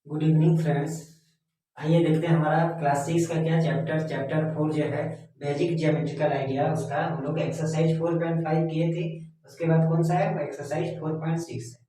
Good evening friends. आइए देखते हैं हमारा क्लास 6 का क्या चैप्टर 4 जो है बेसिक ज्योमेट्रिकल आइडिया, उसका हम लोग एक्सरसाइज 4.5 किए थे। उसके बाद कौन सा है एक्सरसाइज 4.6 है।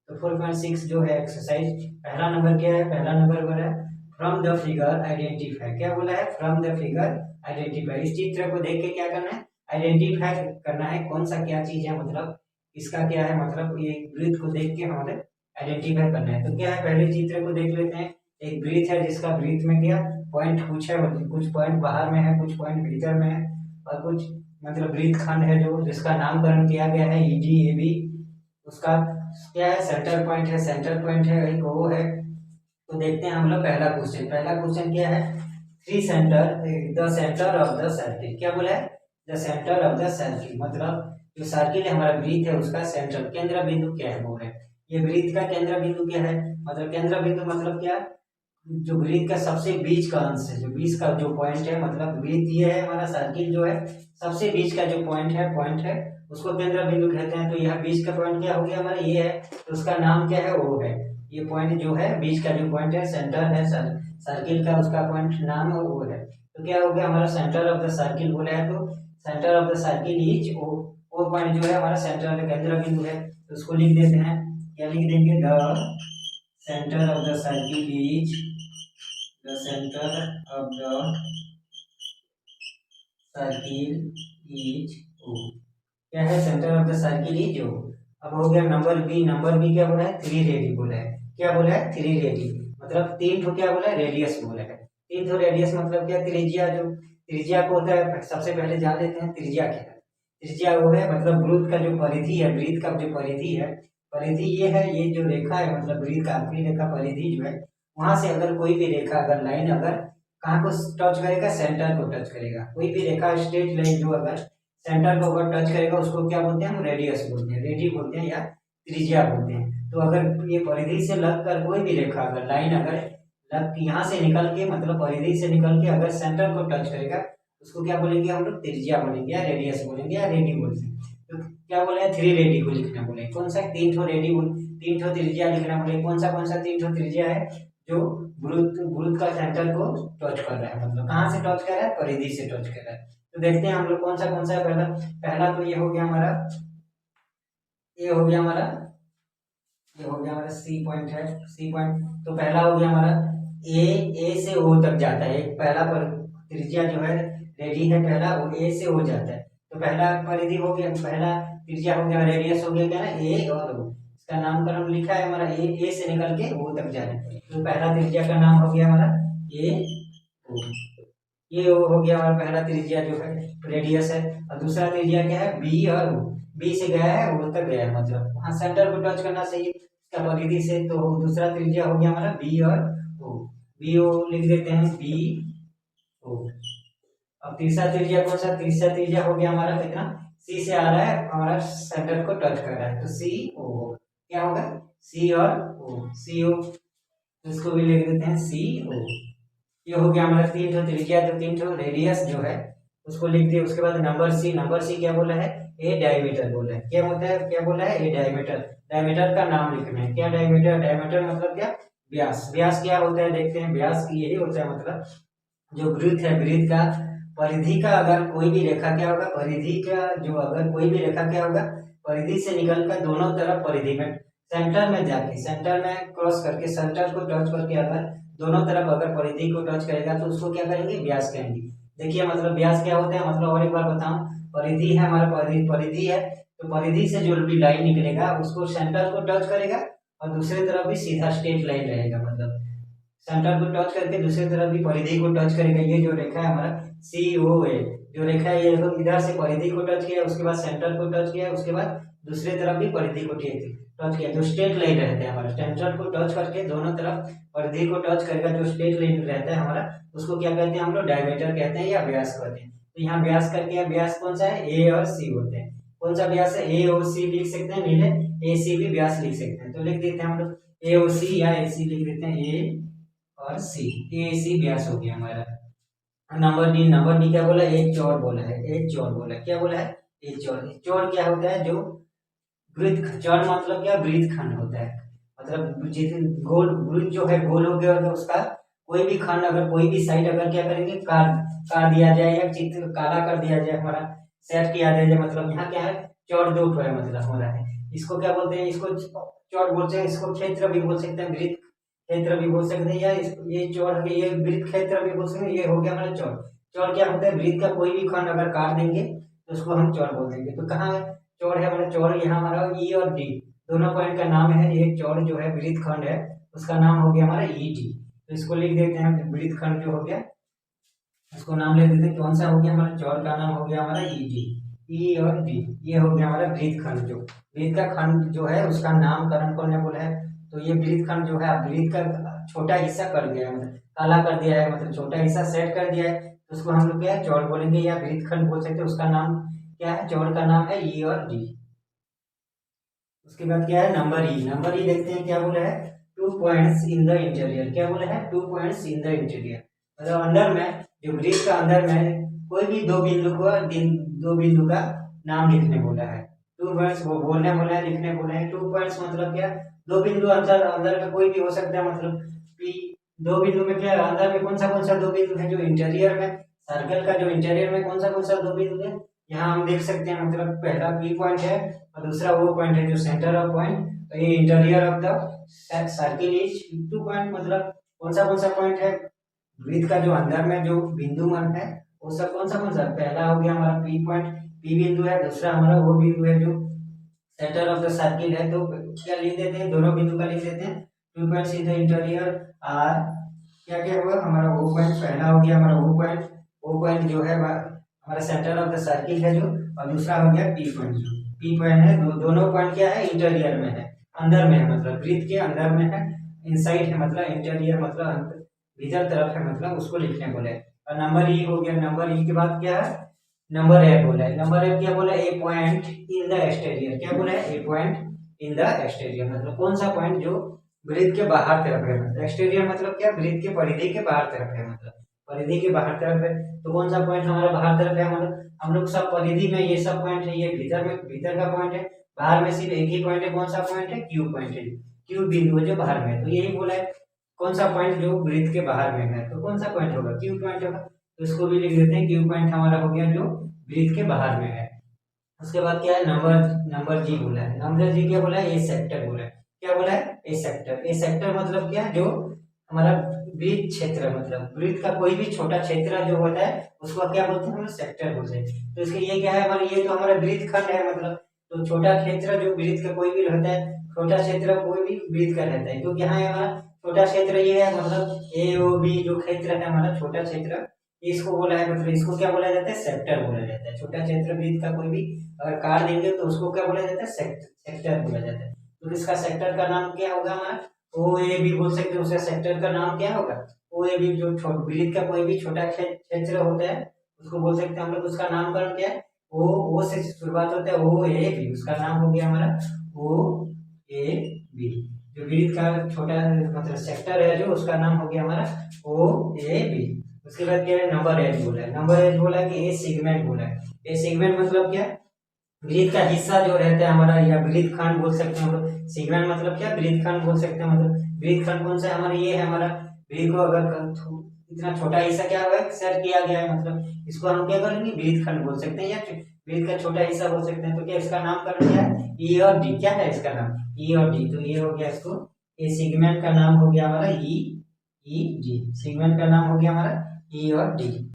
तो 4.6 जो है एक्सरसाइज, पहला नंबर क्या है? पहला नंबर बोला है फ्रॉम द फिगर आइडेंटिफाई। क्या बोला है? From the figure identify. इस चित्र को देख के क्या करना है? आइडेंटिफाई करना है कौन सा क्या चीज है, मतलब इसका क्या है, मतलब ये वृत्त को देख के हमारे आइडेंटिफाई करना है। तो क्या है, पहले चित्र को देख लेते हैं। एक ब्रीथ है जिसका ब्रीथ में क्या पॉइंट कुछ है, मतलब कुछ पॉइंट बाहर में है, कुछ पॉइंट भीतर में है, और कुछ मतलब ब्रीथ खंड है जो जिसका नामकरण किया गया है ईडी ए बी। उसका क्या है? सेंटर पॉइंट है, सेंटर पॉइंट है, एक वो है। तो देखते हैं हम लोग पहला क्वेश्चन। पहला क्वेश्चन क्या है? Three centre the centre of the circle. क्या बोला है? The centre of the circle, मतलब जो सर्किल है हमारा ब्रीथ है उसका सेंटर केंद्र बिंदु क्या है, वो है ये ब्रीथ का केंद्र बिंदु क्या है। मतलब केंद्र बिंदु मतलब क्या? जो वृत्त का सबसे बीच का अंश है, जो बीच का जो पॉइंट है, मतलब वृत्त ये है हमारा सर्किल जो है सबसे बीच का जो पॉइंट है उसको केंद्र बिंदु कहते हैं। तो यह बीच का पॉइंट क्या हो गया हमारा? ये है, तो उसका नाम क्या है? वो है ये पॉइंट जो है बीच का जो पॉइंट है, सेंटर है सर्किल का, उसका पॉइंट नाम है वो है। तो क्या हो गया हमारा? सेंटर ऑफ द सर्किल बोला है, तो centre of the circle is वो पॉइंट जो है हमारा सेंटर का केंद्र बिंदु है। तो उसको लिख देते हैं, क्या लिख देंगे? The centre of the circle is the center of the circle is O। क्या है? Centre of the circle is O। अब हो गया नंबर बी। नंबर बी क्या बोला है? थ्री रेडी बोला है। क्या बोला है? थ्री रेडी, मतलब तीन ठो क्या बोला है? रेडियस बोला है। तीन ठो रेडियस मतलब क्या? त्रिज्या। जो त्रिज्या को होता है सबसे पहले जान लेते हैं त्रिज्या क्या है। त्रिज्या वो है मतलब वृत्त का जो परिधि है, वृत्त का जो परिधि है, परिधि ये है, ये जो रेखा है मतलब वृत्त का आखिरी रेखा परिधि जो है, वहां से अगर कोई भी रेखा, अगर लाइन अगर कहाँ को टच करेगा? सेंटर को टच करेगा। कोई भी रेखा स्ट्रेट लाइन जो अगर सेंटर को अगर टच करेगा उसको क्या बोलते हैं? हम रेडियस बोलते हैं, रेडी बोलते हैं या त्रिज्या बोलते हैं। तो अगर ये परिधि से लगकर कोई भी रेखा अगर लाइन अगर लग यहाँ से निकल के मतलब परिधि से निकल के अगर सेंटर को टच करेगा उसको क्या बोलेंगे हम लोग? त्रिज्या बोलेंगे या रेडियस बोलेंगे या रेडी बोलते हैं। तो क्या बोले? थ्री रेडी को लिखना बोले। कौन सा? तीन ठो रेडी, तीन ठो त्रिज्या लिखना बोले। कौन सा तीन ठो त्रिज्या है? जो वृत्त वृत्त का सेंटर को टच कर रहा है, मतलब कहाँ से टच कर रहा है? परिधि से टच कर रहा है। तो देखते हैं हम लोग कौन सा है। पहला पहला तो ये हो गया हमारा, ये हो गया हमारा, ये हो गया हमारा सी पॉइंट है, सी पॉइंट। तो पहला हो गया हमारा ए से ओ तक जाता है। एक पहला पर त्रिज्या जो है रेडी है पहला, वो ए से ओ जाता है। तो पहला परिधि हो गया, पहला त्रिज्या हो गया, रेडियस हो गया क्या ना? ए और ओ। इसका नामकरण लिखा है हमारा ए से निकल के ओ तक जाने। तो पहला त्रिज्या का नाम हो गया हमारा ए ओ। ये हो गया हमारा पहला त्रिज्या जो है रेडियस है। और दूसरा त्रिज्या क्या है? बी और ओ। बी से गया है ओ तक गया है, मतलब वहां सेंटर को टच करना चाहिए इसका परिधि से। तो दूसरा त्रिज्या हो गया हमारा बी और ओ। बी ओ लिख देते हैं, बी ओ। अब तीसरा त्रिज्या कौन सा? तीसरा त्रिज्या हो गया हमारा कितना? सी से आ रहा है हमारा सेंटर को टच कर रहा है, तो सी ओ। क्या होगा? सी और ओ, सी ओ। इसको भी लिख देते हैं सी ओ। ये हो गया हमारा तीन ठो त्रिज्या, तो तीन ठो रेडियस जो है उसको लिख दिए। उसके बाद नंबर सी। नंबर सी क्या बोला है? ए डायमीटर बोला है। क्या होता है? क्या बोला है? ए डायमीटर। डायमीटर का नाम लिखना है। क्या डायमीटर? डायमीटर मतलब क्या? व्यास। व्यास क्या होता है देखते हैं। व्यास यही होता है मतलब जो वृत्त है, वृत्त का परिधि का अगर कोई भी रेखा क्या होगा? परिधि का जो अगर कोई भी रेखा क्या होगा? परिधि से निकलकर दोनों तरफ परिधि में सेंटर में जाके, सेंटर में क्रॉस करके, सेंटर को टच करके अगर दोनों तरफ अगर परिधि को टच करेगा तो उसको क्या करेंगे? व्यास कहेंगे। देखिए मतलब व्यास क्या होता है, मतलब और एक बार बताऊं। परिधि है हमारा, परिधि है, तो परिधि से जो भी लाइन निकलेगा उसको सेंटर को टच करेगा और दूसरी तरफ भी सीधा स्ट्रेट लाइन रहेगा, मतलब सेंटर को टच करके दूसरी तरफ भी परिधि को टच करेगा। ये जो रेखा है हमारा सी ओ ए, जो रेखा है ये देखो इधर से परिधि को टच किया, उसके बाद सेंटर को टच किया, उसके बाद दूसरी तरफ भी परिधि को टच किया। जो स्ट्रेट लाइन रहता है हमारा, सेंटर को टच करके दोनों तरफ परिधि को टच करेगा, जो स्ट्रेट लाइन रहता है हमारा उसको क्या कहते हैं हम लोग? डायमीटर कहते हैं या व्यास कहते हैं। तो यहाँ व्यास करके, व्यास कौन सा है? ए और सी होते हैं। कौन सा व्यास है? ए और सी लिख सकते हैं, नीले ए सी भी व्यास लिख सकते हैं। तो लिख देते हैं हम लोग ए और सी, या ए सी लिख देते हैं, ए और सी। ए सी व्यास हो गया हमारा। Number D. नंबर डी क्या बोला? एक चौड़ बोला है, एक चौड़ बोला। क्या बोला है? एक चौड़। चौड़ क्या होता है? जो वृत्त। चौड़ मतलब क्या? वृत्त खंड होता है, मतलब मतलब जितने गोल वृत्त जो है गोल हो गया, तो उसका कोई भी खंड अगर कोई भी साइड अगर क्या करेंगे काट दिया जाए या चित्र काला कर दिया जाए, हमारा सेट किया जाए, मतलब यहाँ क्या है चौड़ दो है मतलब हो रहा है। इसको क्या बोलते हैं, इसको चौड़ बोलते हैं, इसको क्षेत्र भी बोल सकते हैं, वृत्त क्षेत्र भी बोल सकते हैं, या ये चौड़ ये वृत्त क्षेत्र भी बोल सकते हैं। ये हो गया हमारा चौड़। चौड़ क्या होता है, वृत्त का कोई भी खंड अगर काट देंगे तो उसको हम चौड़ बोल देंगे। तो कहाँ चौड़ है हमारा, चौड़ यहाँ हमारा ई और डी दोनों पॉइंट का नाम है। ये चौड़ जो है वृत्त खंड है, उसका नाम हो गया हमारा ई डी। तो इसको लिख देते हैं, वृत्त खंड जो हो गया इसको नाम ले देते हैं, कौन सा हो गया हमारा, चौड़ का नाम हो गया हमारा ई डी। ई और डी ये हो गया हमारा वृत्त खंड। जो वृत्त का खंड जो है उसका नामकरण कौन ने बोला है, तो ये वृत्त खंड जो है वृत्त का छोटा हिस्सा कर दिया है, मतलब काला कर दिया है, मतलब छोटा हिस्सा सेट कर दिया है, तो उसको हम लोग क्या है चौड़ बोलेंगे या वृत्त खंड बोल सकते हैं। उसका नाम क्या है, चौड़ का नाम है ई और डी। उसके बाद क्या है नंबर ई। नंबर ई देखते हैं क्या बोला है, 2 पॉइंट्स इन द इंटीरियर। क्या बोला है, 2 पॉइंट्स इन द इंटीरियर, मतलब अंदर में जो वृत्त का अंदर में कोई भी दो बिंदु का नाम लिखने बोला है। 2 पॉइंट्स वो बोलने बोला है, लिखने बोला है। 2 पॉइंट्स मतलब क्या, दो बिंदु अंदर अंदर का कोई भी हो सकता है, मतलब पी दो बिंदु में क्या अंदर में कौन सा दो बिंदु है, जो इंटीरियर में सर्कल का जो इंटीरियर में कौन सा दो बिंदु है, यहाँ हम देख सकते हैं, मतलब पहला पी पॉइंट है और दूसरा वो पॉइंट है जो सेंटर ऑफ पॉइंट। तो ये interior of the circle is 2 point, मतलब कौन सा पॉइंट है वृत्त का जो अंदर में जो बिंदु मन है वो सब कौन सा, पहला हो गया हमारा पी पॉइंट, पी बिंदु है, दूसरा हमारा वो बिंदु है जो सेंटर ऑफ द सर्किल है। तो क्या लिख देते हैं, दोनों बिंदु का लिख देते हैं 2 points in the interior are क्या क्या हुआ हमारा वो पॉइंट, पहला हो गया हमारा वो पॉइंट जो है हमारा सेंटर ऑफ द सर्किल है जो, और दूसरा हो गया पी पॉइंट। जो पी पॉइंट है दोनों पॉइंट क्या है इंटीरियर में है, अंदर में है, मतलब वृत्त के अंदर में है, इनसाइड है, मतलब इंटीरियर मतलब भीतर तरफ है, मतलब उसको लिखने बोले। और नंबर ई हो गया, नंबर ई के बाद क्या है नंबर एफ बोला है। नंबर एफ क्या बोला है, ए पॉइंट इन द एक्सटीरियर। क्या बोला है, ए पॉइंट इन द एक्सटीरियर, मतलब कौन सा पॉइंट जो वृत्त के बाहर तरफ है, मतलब एक्सटीरियर मतलब क्या वृत्त के परिधि के बाहर तरफ है, मतलब परिधि के बाहर तरफ है। तो कौन सा पॉइंट हमारा बाहर तरफ है, मतलब हम लोग सब परिधि में ये सब पॉइंट है, ये भीतर का पॉइंट है, बाहर में सिर्फ एक ही पॉइंट है, कौन सा पॉइंट है, क्यू पॉइंट है, क्यू बिंदु है जो बाहर में है। तो यही बोला है कौन सा पॉइंट जो वृत्त के बाहर में है, तो कौन सा पॉइंट होगा, क्यू पॉइंट होगा। तो इसको भी लिख देते हैं, क्यू पॉइंट हमारा हो गया जो वृत्त के बाहर में है। उसके बाद क्या है नंबर जी बोला है। नंबर जी क्या बोला है, ए सेक्टर बोला है। क्या बोला है, ए सेक्टर। ए सेक्टर मतलब क्या, जो हमारा वृत्त क्षेत्र, मतलब वृत्त का कोई भी छोटा क्षेत्र जो होता है उसको क्या बोलते हैं, हम सेक्टर बोलते हैं। तो इसके ये क्या है हमारा, ये तो हमारा वृत्त खंड है, मतलब तो छोटा क्षेत्र जो वृत्त का कोई भी रहता है, छोटा क्षेत्र कोई भी वृत्त का रहता है, क्योंकि यहाँ हमारा छोटा क्षेत्र ये है, मतलब ए ओ बी जो क्षेत्र है हमारा छोटा क्षेत्र, इसको बोला है, मतलब इसको क्या बोला जाता है, सेक्टर बोला जाता है। छोटा क्षेत्र वृत्त का कोई भी अगर काट देंगे तो उसको क्या बोला जाता है, सेक्टर बोला जाता है। तो इसका सेक्टर का नाम क्या होगा हमारा, ओ ए बी बोल सकते हैं। उसका सेक्टर का नाम क्या होगा, ओ ए बी। जो वृत्त का कोई भी छोटा क्षेत्र होता है उसको बोल सकते हैं हम लोग, उसका नामकरण क्या है, ओ से शुरुआत होता है, ओ ए बी, उसका नाम हो गया हमारा ओ ए बी। जो वृत्त का छोटा मतलब सेक्टर है जो, उसका नाम हो गया हमारा ओ ए बी। उसके बाद क्या है नंबर एज बोला है। नंबर एज बोला है कि ए सेगमेंट बोला है। ए सेगमेंट मतलब क्या, वृत्त का हिस्सा जो रहता है हमारा, या वृत्त खंड बोल सकते हैं हम लोग। सेगमेंट मतलब क्या, वृत्त खंड बोल सकते हैं, मतलब वृत्त खंड कौन सा है हमारा, ये है हमारा वृत्त को अगर इतना छोटा हिस्सा क्या हुआ है सेट किया गया है, मतलब इसको हम क्या करेंगे वृत्त खंड बोल सकते हैं, या वृत्त का छोटा हिस्सा बोल सकते हैं। तो क्या इसका नामकरण क्या है, ई और डी। क्या है इसका नाम, ई और डी। तो ये हो गया इसको, ये सेगमेंट का नाम हो गया हमारा ई डी। सेगमेंट का नाम हो गया हमारा ई और डी।